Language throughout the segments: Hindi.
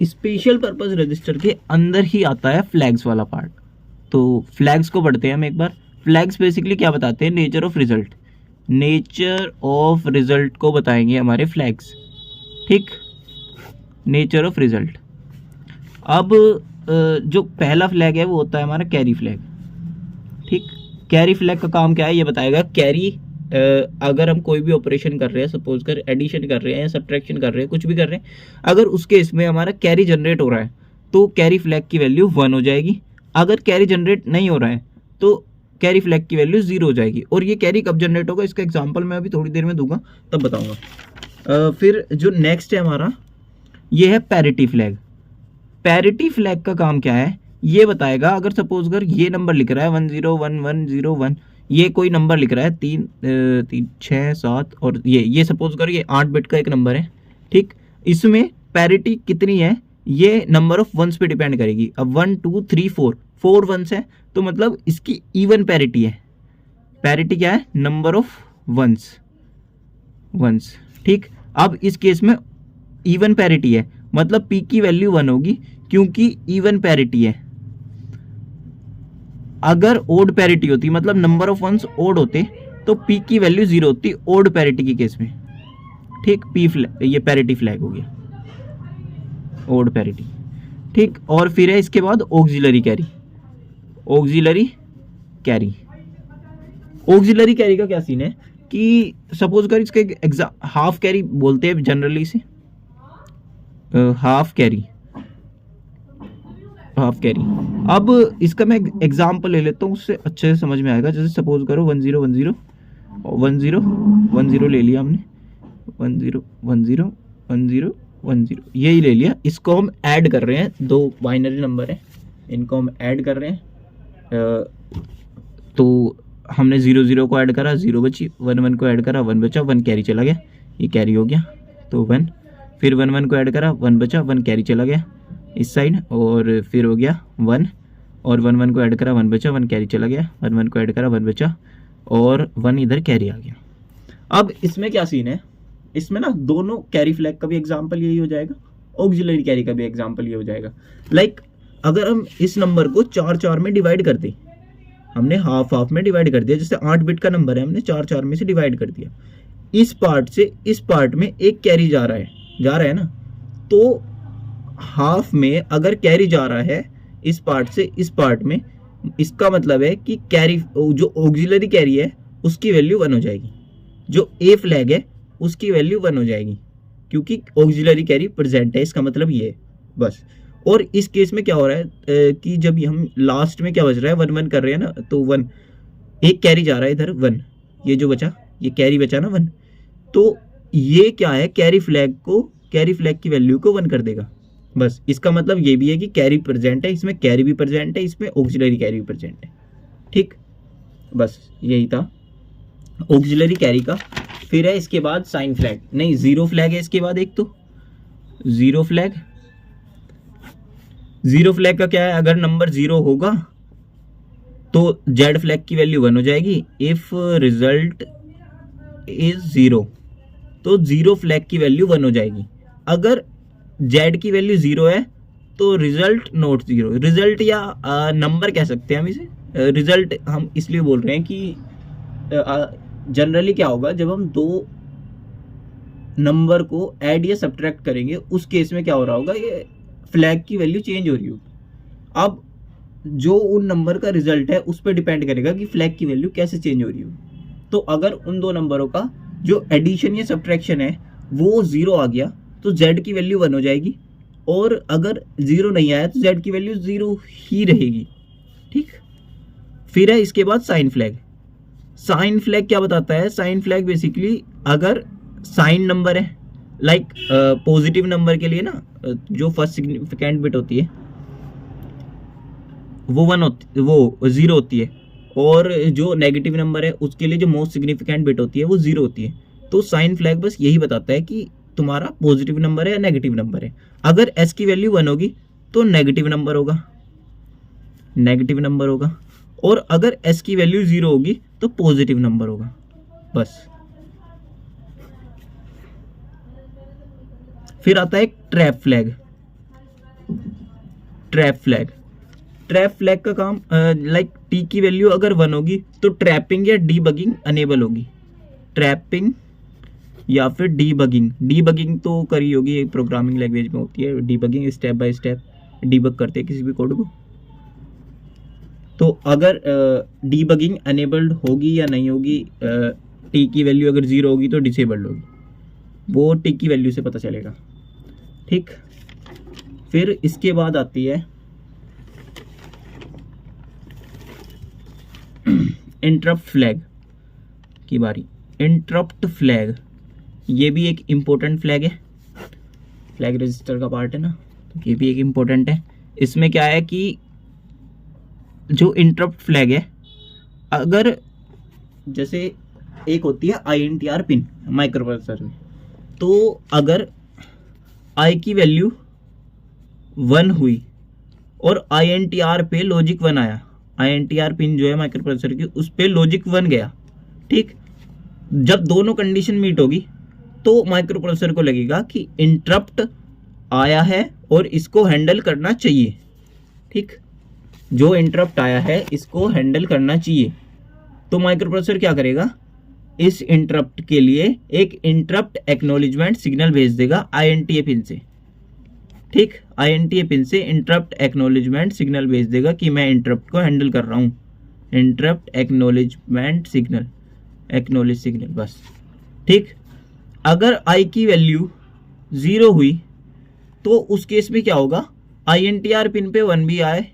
स्पेशल पर्पस रजिस्टर के अंदर ही आता है फ्लैग्स वाला पार्ट। तो फ्लैग्स को पढ़ते हैं हम एक बार। फ्लैग्स बेसिकली क्या बताते हैं, nature of result. Nature of result को बताएंगे हमारे फ्लैग्स, ठीक, नेचर ऑफ रिजल्ट। अब जो पहला फ्लैग है वो होता है हमारा कैरी फ्लैग, ठीक। कैरी फ्लैग का काम क्या है ये बताएगा। कैरी अगर हम कोई भी ऑपरेशन कर रहे हैं, सपोज कर एडिशन कर रहे हैं या सब्ट्रैक्शन कर रहे हैं, कुछ भी कर रहे हैं, अगर उसके इसमें हमारा कैरी जनरेट हो रहा है तो कैरी फ्लैग की वैल्यू 1 हो जाएगी। अगर कैरी जनरेट नहीं हो रहा है तो कैरी फ्लैग की वैल्यू 0 हो जाएगी। और ये कैरी कब जनरेट होगा इसका एग्जाम्पल मैं अभी थोड़ी देर में दूंगा, तब बताऊंगा। फिर जो नेक्स्ट है हमारा ये है पैरिटी फ्लैग। पैरिटी फ्लैग का काम क्या है ये बताएगा। अगर सपोज कर ये नंबर लिख रहा है 101101, ये कोई नंबर लिख रहा है 3 6 7 और ये सपोज कर ये 8 बिट का एक नंबर है, ठीक। इसमें पैरिटी कितनी है ये नंबर ऑफ वंस पे डिपेंड करेगी। अब 1 2 3 4 वंस है तो मतलब इसकी इवन पैरिटी है। पैरिटी क्या है, नंबर ऑफ वंस, ठीक। अब इस केस में इवन पैरिटी है मतलब पी की वैल्यू 1 होगी क्योंकि इवन पैरिटी है। अगर ओड पैरिटी होती मतलब नंबर ऑफ वंस ओड होते तो पी की वैल्यू 0 होती ओड पैरिटी के केस में, ठीक। ये पैरिटी फ्लैग हो गया, ओड पैरिटी, ठीक। और फिर है इसके बाद auxiliary carry. Auxiliary carry, auxiliary carry का क्या सीन है कि सपोज कर इसका हाफ कैरी बोलते हैं जनरली से, हाफ कैरी। अब इसका मैं एग्जांपल ले लेता हूँ, उससे अच्छे से समझ में आएगा। जैसे सपोज करो 1010 10 ले लिया हमने, 10 यही ले लिया। इसको हम ऐड कर रहे हैं, दो बाइनरी नंबर है इनको हम ऐड कर रहे हैं। तो हमने 0 को ऐड करा 0 बची, 1 को ऐड करा 1 बचा, 1 कैरी चला गया, ये कैरी हो गया तो 1। फिर 1 को ऐड करा 1 बचा, 1 कैरी चला गया इस साइड और फिर हो गया 1। और 1 को ऐड करा 1 बचा, 1 कैरी चला गया, 1 को ऐड करा 1 बचा और 1 इधर कैरी आ गया। अब इसमें क्या सीन है, इसमें ना दोनों कैरी फ्लैग का भी एग्जांपल यही हो जाएगा, ऑक्सिलरी कैरी का भी एग्जांपल ये हो जाएगा। लाइक अगर हम इस नंबर को 4 में डिवाइड कर दें, हमने हाफ में डिवाइड कर दिया, जैसे 8 बिट का नंबर है हमने 4 में से डिवाइड कर दिया। इस पार्ट से इस पार्ट में एक कैरी जा रहा है ना, तो हाफ में अगर कैरी जा रहा है इस पार्ट से इस पार्ट में, इसका मतलब है कि कैरी जो ऑक्सिलरी कैरी है उसकी वैल्यू 1 हो जाएगी, जो ए फ्लैग है उसकी वैल्यू 1 हो जाएगी क्योंकि ऑक्सिलरी कैरी प्रेजेंट है, इसका मतलब ये है बस। और इस केस में क्या हो रहा है कि जब हम लास्ट में क्या बच रहा है 1 कर रहे हैं ना, तो 1 एक कैरी जा रहा है इधर 1, ये जो बचा ये कैरी बचा ना 1, तो ये क्या है कैरी फ्लैग की वैल्यू को 1 कर देगा बस। इसका मतलब ये भी है कि कैरी प्रेजेंट है, इसमें कैरी भी प्रेजेंट है, इसमें ऑक्सिलरी कैरी भी प्रेजेंट है, ठीक। बस यही था ऑक्सिलरी कैरी का। फिर है इसके बाद साइन फ्लैग, नहीं 0 फ्लैग है इसके बाद एक, तो 0 फ्लैग का क्या है, अगर नंबर 0 होगा तो जेड फ्लैग की वैल्यू 1 हो जाएगी। इफ रिजल्ट इज 0 तो 0 फ्लैग की वैल्यू 1 हो जाएगी। अगर जेड की वैल्यू 0 है तो रिजल्ट नॉट 0, रिजल्ट या नंबर कह सकते हैं हम इसे। रिजल्ट हम इसलिए बोल रहे हैं कि जनरली क्या होगा जब हम दो नंबर को ऐड या सब्ट्रैक्ट करेंगे उस केस में क्या हो रहा होगा, ये फ्लैग की वैल्यू चेंज हो रही होगी। अब जो उन नंबर का रिजल्ट है उस पर डिपेंड करेगा कि फ्लैग की वैल्यू कैसे चेंज हो रही होगी। तो अगर उन दो नंबरों का जो एडिशन या सब्ट्रैक्शन है वो 0 आ गया तो z की वैल्यू 1 हो जाएगी, और अगर 0 नहीं आया तो z की वैल्यू 0 ही रहेगी, ठीक। फिर है इसके बाद साइन फ्लैग। साइन फ्लैग क्या बताता है, साइन फ्लैग बेसिकली अगर साइन नंबर है, लाइक पॉजिटिव नंबर के लिए ना जो फर्स्ट सिग्निफिकेंट बिट होती है वो 0 होती है, और जो नेगेटिव नंबर है उसके लिए जो मोस्ट सिग्निफिकेंट बिट होती है वो 0 होती है। तो साइन फ्लैग बस यही बताता है कि तुम्हारा पॉजिटिव नंबर है या नेगेटिव नंबर है। अगर s की वैल्यू 1 होगी तो नेगेटिव नंबर होगा, और अगर s की वैल्यू 0 होगी तो पॉजिटिव नंबर होगा बस। फिर आता है trap flag. Trap flag. Trap flag का काम लाइक टी की वैल्यू अगर 1 होगी तो ट्रैपिंग या डीबगिंग अनेबल होगी। ट्रैपिंग या फिर डीबगिंग। डीबगिंग तो करी होगी, प्रोग्रामिंग लैंग्वेज में होती है debugging, step by step debug करते हैं किसी भी कोड को। तो अगर डीबगिंग अनेबल्ड होगी या नहीं होगी, टी की वैल्यू अगर 0 होगी तो डिसेबल्ड होगी, वो टी की वैल्यू से पता चलेगा। ठीक, फिर इसके बाद आती है इंटरप्ट फ्लैग की बारी। इंटरप्ट फ्लैग ये भी एक इम्पोर्टेंट फ्लैग है, फ्लैग रजिस्टर का पार्ट है ना, तो ये भी एक इम्पोर्टेंट है। इसमें क्या है कि जो इंटरप्ट फ्लैग है, अगर जैसे एक होती है INTR पिन माइक्रो प्रोसेसर में, तो अगर आई की वैल्यू 1 हुई और INTR पे लॉजिक 1 आया, INTR पिन जो है माइक्रो प्रोसेसर की उस पे लॉजिक 1 गया। ठीक, जब दोनों कंडीशन मीट होगी तो माइक्रो प्रोसेसर को लगेगा कि इंटरप्ट आया है और इसको हैंडल करना चाहिए। ठीक, जो इंटरप्ट आया है इसको हैंडल करना चाहिए, तो माइक्रो प्रोसेसर क्या करेगा, इस इंटरप्ट के लिए एक इंटरप्ट एक्नॉलेजमेंट सिग्नल भेज देगा INTA पिन से। ठीक, INTA पिन से इंटरप्ट एक्नॉलेजमेंट सिग्नल भेज देगा कि मैं इंटरप्ट को हैंडल कर रहा हूँ। Interrupt acknowledgement signal, acknowledge signal बस। ठीक, अगर आई की वैल्यू 0 हुई तो उस केस में क्या होगा, INTR पिन पे 1 भी आए,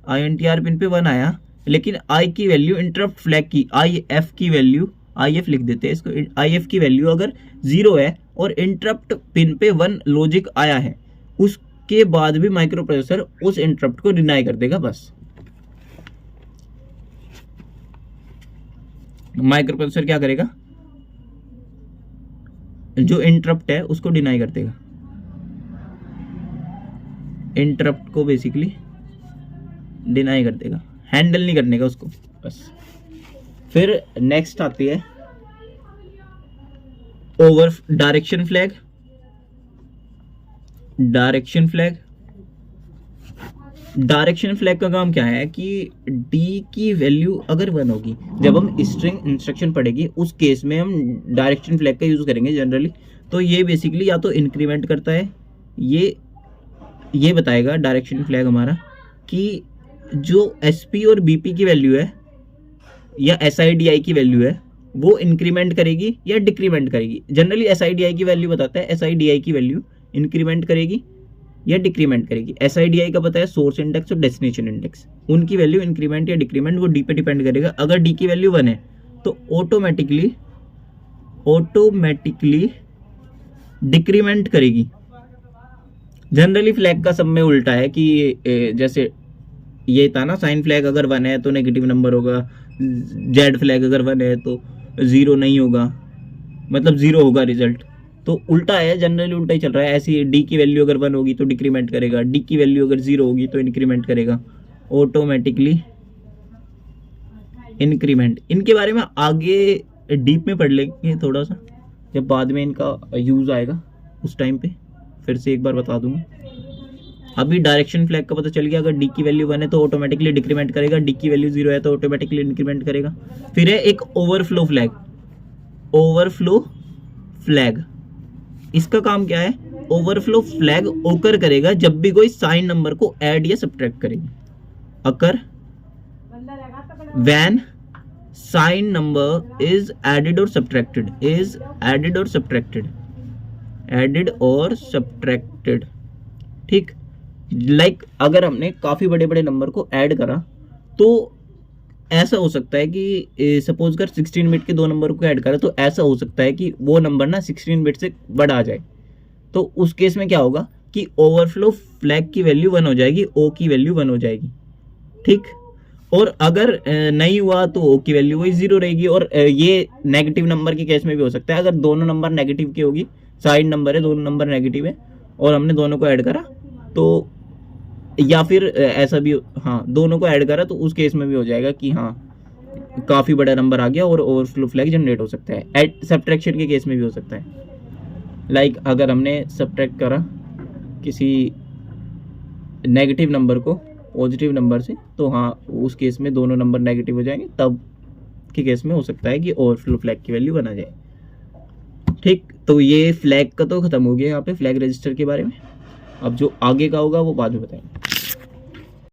INTR पिन पे 1 आया, लेकिन आई की वैल्यू इंटरप्ट फ्लैग की IF की वैल्यू, IF लिख देते हैं इसको, IF की वैल्यू अगर 0 है और इंटरप्ट पिन पे 1 लॉजिक आया है, उसके बाद भी माइक्रो प्रोसेसर उस इंटरप्ट को डिनाई कर देगा। बस माइक्रो प्रोसेसर क्या करेगा, जो इंटरप्ट है उसको डिनाई कर देगा, इंटरप्ट को बेसिकली डिनाई कर देगा, हैंडल नहीं करने का उसको बस। फिर नेक्स्ट आती है over direction flag. Direction flag, direction flag का काम क्या है कि डी की वैल्यू अगर 1 होगी, जब हम स्ट्रिंग इंस्ट्रक्शन पढ़ेगी उस केस में हम डायरेक्शन फ्लैग का यूज करेंगे जनरली। तो ये बेसिकली या तो इंक्रीमेंट करता है, ये बताएगा डायरेक्शन फ्लैग हमारा कि जो SP और BP की वैल्यू है या SIDI की वैल्यू है वो इंक्रीमेंट करेगी या डिक्रीमेंट करेगी। जनरली SIDI की वैल्यू बताता है, SIDI की वैल्यू इंक्रीमेंट करेगी या डिक्रीमेंट करेगी। SIDI का पता है सोर्स इंडेक्स और डेस्टिनेशन इंडेक्स, उनकी वैल्यू इंक्रीमेंट या डिक्रीमेंट वो डी पे डिपेंड करेगा। अगर डी की वैल्यू 1 है तो ऑटोमेटिकली डिक्रीमेंट करेगी। जनरली फ्लैग का सब में उल्टा है कि जैसे ये था ना, साइन फ्लैग अगर 1 है तो नेगेटिव नंबर होगा, जेड फ्लैग अगर 1 है तो 0 नहीं होगा, मतलब 0 होगा रिजल्ट। तो उल्टा है, जनरली उल्टा ही चल रहा है। ऐसी डी की वैल्यू अगर 1 होगी तो डिक्रीमेंट करेगा, डी की वैल्यू अगर 0 होगी तो इंक्रीमेंट करेगा, ऑटोमेटिकली इंक्रीमेंट। इनके बारे में आगे डीप में पढ़ लेंगे थोड़ा सा, जब बाद में इनका यूज आएगा उस टाइम पे फिर से एक बार बता दूंगा। अभी डायरेक्शन फ्लैग का पता चल गया, अगर डी की वैल्यू 1 है तो ऑटोमेटिकली डिक्रीमेंट करेगा, डी की वैल्यू 0 है तो ऑटोमेटिकली इंक्रीमेंट करेगा। फिर है एक ओवरफ्लो फ्लैग। ओवरफ्लो फ्लैग, इसका काम क्या है, ओवरफ्लो फ्लैग ओकर करेगा जब भी कोई साइन नंबर को ऐड या सब्ट्रैक्ट करेगी। Occur when sign number is added और सब्ट्रैक्टेड, इज एडेड और सब्ट्रैक्टेड, एडेड और सब्ट्रैक्टेड। ठीक, लाइक अगर हमने काफी बड़े बड़े नंबर को ऐड करा तो ऐसा हो सकता है कि सपोज कर 16 बिट के 2 नंबर को ऐड करा तो ऐसा हो सकता है कि वो नंबर ना 16 बिट से बड़ा आ जाए। तो उस केस में क्या होगा कि ओवरफ्लो फ्लैग की वैल्यू 1 हो जाएगी, ओ की वैल्यू 1 हो जाएगी। ठीक, और अगर नहीं हुआ तो ओ की वैल्यू वही 0 रहेगी। और ये नेगेटिव नंबर के केस में भी हो सकता है, अगर दोनों नंबर नेगेटिव की होगी, साइन नंबर है, दोनों नंबर नेगेटिव है और हमने दोनों को ऐड करा तो, या फिर ऐसा भी, हाँ दोनों को ऐड करा तो उस केस में भी हो जाएगा कि हाँ काफ़ी बड़ा नंबर आ गया और ओवरफ्लो फ्लैग जनरेट हो सकता है। एड सब्ट्रैक्शन के केस में भी हो सकता है। लाइक अगर हमने सब्ट्रैक्ट करा किसी नेगेटिव नंबर को पॉजिटिव नंबर से, तो हाँ उस केस में दोनों नंबर नेगेटिव हो जाएंगे, तब के केस में हो सकता है कि ओवरफ्लो फ्लैग की वैल्यू बना जाए। ठीक, तो ये फ्लैग का तो खत्म हो गया यहाँ पे फ्लैग रजिस्टर के बारे में। अब जो आगे का होगा वो बाद में बताएंगे।